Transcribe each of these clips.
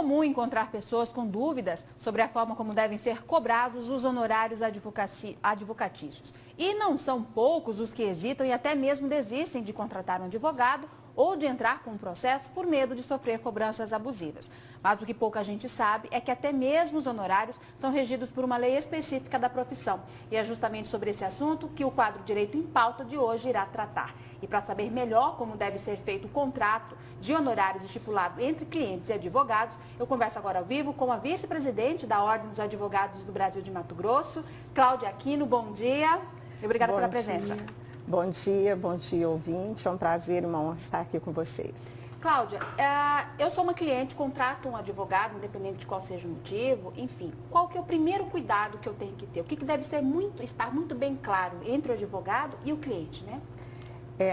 comum encontrar pessoas com dúvidas sobre a forma como devem ser cobrados os honorários advocatícios. E não são poucos os que hesitam e até mesmo desistem de contratar um advogado ou de entrar com um processo por medo de sofrer cobranças abusivas. Mas o que pouca gente sabe é que até mesmo os honorários são regidos por uma lei específica da profissão. E é justamente sobre esse assunto que o quadro Direito em Pauta de hoje irá tratar. E para saber melhor como deve ser feito o contrato de honorários estipulado entre clientes e advogados, eu converso agora ao vivo com a vice-presidente da Ordem dos Advogados do Brasil de Mato Grosso, Cláudia Aquino. Bom dia e obrigada pela presença. Bom dia, ouvinte. É um prazer, uma honra estar aqui com vocês. Cláudia, eu sou uma cliente, contrato um advogado, independente de qual seja o motivo, enfim. Qual que é o primeiro cuidado que eu tenho que ter? O que deve ser estar muito bem claro entre o advogado e o cliente, né?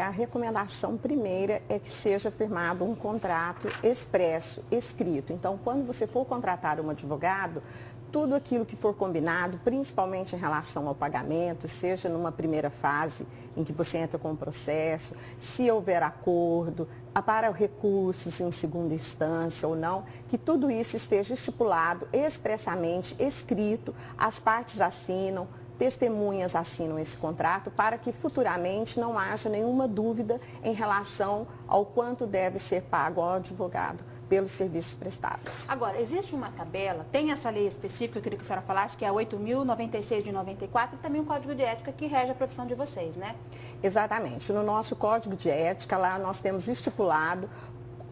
A recomendação primeira é que seja firmado um contrato expresso, escrito. Então, quando você for contratar um advogado, tudo aquilo que for combinado, principalmente em relação ao pagamento, seja numa primeira fase em que você entra com o processo, se houver acordo, para recursos em segunda instância ou não, que tudo isso esteja estipulado expressamente, escrito, as partes assinam, testemunhas assinam esse contrato para que futuramente não haja nenhuma dúvida em relação ao quanto deve ser pago ao advogado pelos serviços prestados. Agora, existe uma tabela, tem essa lei específica, eu queria que a senhora falasse, que é a 8.096 de 94 e também um código de ética que rege a profissão de vocês, né? Exatamente. No nosso código de ética, lá nós temos estipulado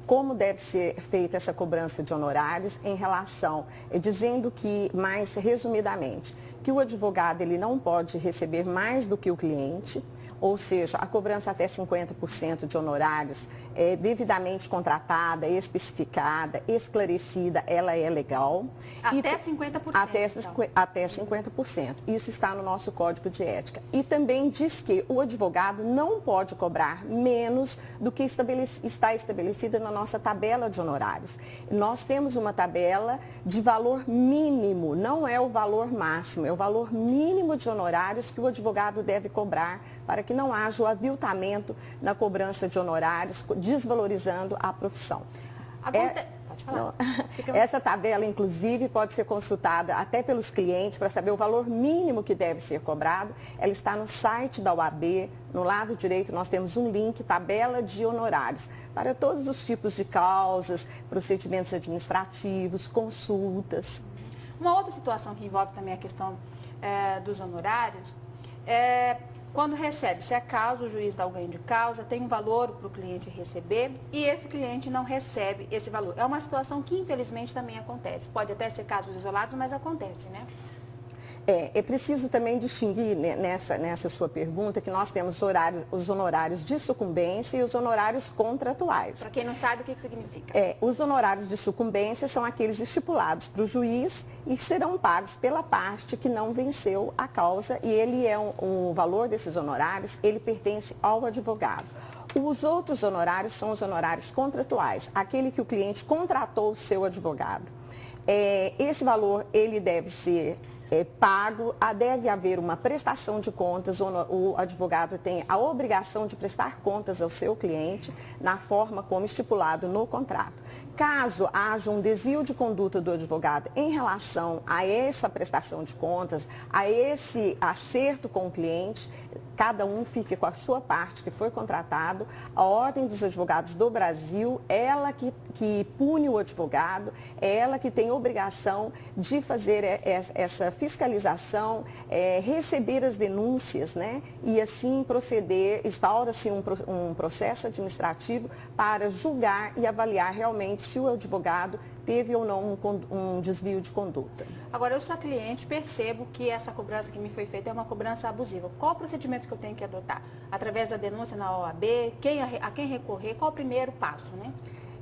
como deve ser feita essa cobrança de honorários em relação, dizendo que, mais resumidamente, que o advogado ele não pode receber mais do que o cliente, ou seja, a cobrança até 50% de honorários é devidamente contratada, especificada, esclarecida, ela é legal. Até 50%? Até 50%. Isso está no nosso código de ética. E também diz que o advogado não pode cobrar menos do que está estabelecido na nossa tabela de honorários. Nós temos uma tabela de valor mínimo, não é o valor máximo, é o valor mínimo de honorários que o advogado deve cobrar para que não haja o aviltamento na cobrança de honorários, desvalorizando a profissão. Pode falar. Essa tabela, inclusive, pode ser consultada até pelos clientes para saber o valor mínimo que deve ser cobrado. Ela está no site da OAB. No lado direito, nós temos um link, tabela de honorários, para todos os tipos de causas, procedimentos administrativos, consultas. Uma outra situação que envolve também a questão dos honorários quando recebe, se acaso o juiz dá o ganho de causa, tem um valor para o cliente receber e esse cliente não recebe esse valor. É uma situação que infelizmente também acontece. Pode até ser casos isolados, mas acontece, né? É preciso também distinguir nessa sua pergunta que nós temos os honorários de sucumbência e os honorários contratuais. Para quem não sabe, o que significa? Os honorários de sucumbência são aqueles estipulados para o juiz e serão pagos pela parte que não venceu a causa e ele é o valor desses honorários, ele pertence ao advogado. Os outros honorários são os honorários contratuais, aquele que o cliente contratou o seu advogado. Esse valor, ele deve ser pago, deve haver uma prestação de contas, o advogado tem a obrigação de prestar contas ao seu cliente na forma como estipulado no contrato. Caso haja um desvio de conduta do advogado em relação a essa prestação de contas, a esse acerto com o cliente, cada um fique com a sua parte que foi contratado. A Ordem dos Advogados do Brasil, ela que pune o advogado, é ela que tem obrigação de fazer essa fiscalização, receber as denúncias, né? E assim proceder, instaura-se um processo administrativo para julgar e avaliar realmente se o advogado teve ou não um desvio de conduta. Agora, eu sou cliente, percebo que essa cobrança que me foi feita é uma cobrança abusiva. Qual o procedimento que eu tenho que adotar? Através da denúncia na OAB? A quem recorrer? Qual o primeiro passo, né?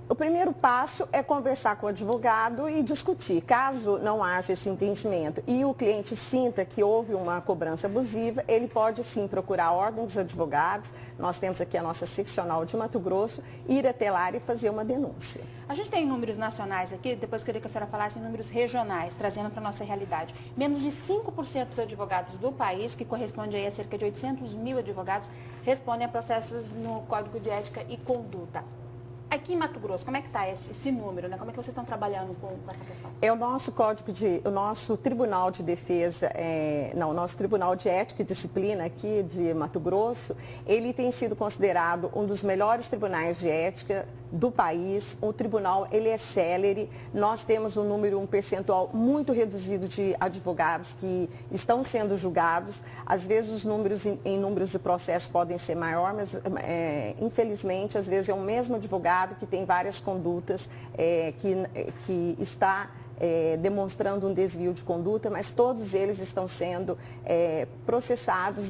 O primeiro passo é conversar com o advogado e discutir. Caso não haja esse entendimento e o cliente sinta que houve uma cobrança abusiva, ele pode sim procurar a Ordem dos Advogados. Nós temos aqui a nossa seccional de Mato Grosso, ir até lá e fazer uma denúncia. A gente tem números nacionais aqui, depois eu queria que a senhora falasse em números regionais, trazendo para a nossa realidade. Menos de 5% dos advogados do país, que corresponde aí a cerca de 800 mil advogados, respondem a processos no Código de Ética e Conduta. Aqui em Mato Grosso, como é que está esse número, né? Como é que vocês estão trabalhando com essa questão? O nosso Tribunal de Defesa, o nosso Tribunal de Ética e Disciplina aqui de Mato Grosso, ele tem sido considerado um dos melhores tribunais de ética do país. O tribunal, ele é célere. Nós temos um percentual muito reduzido de advogados que estão sendo julgados. Às vezes os números em números de processos podem ser maior, mas infelizmente às vezes é o mesmo advogado que tem várias condutas que está demonstrando um desvio de conduta, mas todos eles estão sendo processados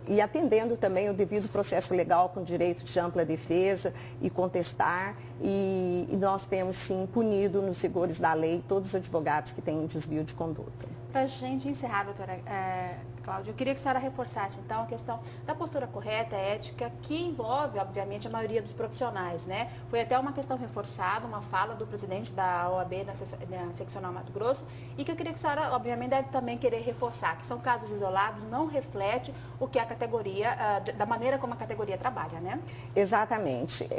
e atendendo também o devido processo legal com direito de ampla defesa e contestar. E nós temos, sim, punido nos rigores da lei todos os advogados que têm desvio de conduta. Para a gente encerrar, doutora Cláudia, eu queria que a senhora reforçasse, então, a questão da postura correta, ética, que envolve, obviamente, a maioria dos profissionais, né? Foi até uma questão reforçada, uma fala do presidente da OAB na seccional Mato Grosso, e que eu queria que a senhora, obviamente, deve também querer reforçar, que são casos isolados, não reflete o que a categoria, da maneira como a categoria trabalha, né? Exatamente.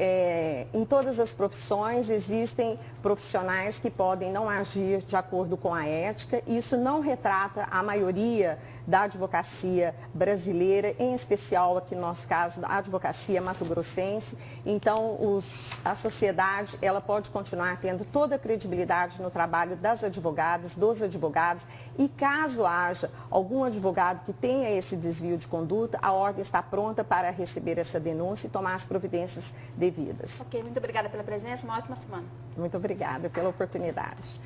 Em todas as profissões existem profissionais que podem não agir de acordo com a ética, e isso não retrata a maioria da advocacia brasileira, em especial aqui no nosso caso, a advocacia mato-grossense. Então, a sociedade, ela pode continuar tendo toda a credibilidade no trabalho das advogadas, dos advogados, e caso haja algum advogado que tenha esse desvio de conduta, a ordem está pronta para receber essa denúncia e tomar as providências devidas. Ok, muito obrigada pela presença, uma ótima semana. Muito obrigada pela oportunidade.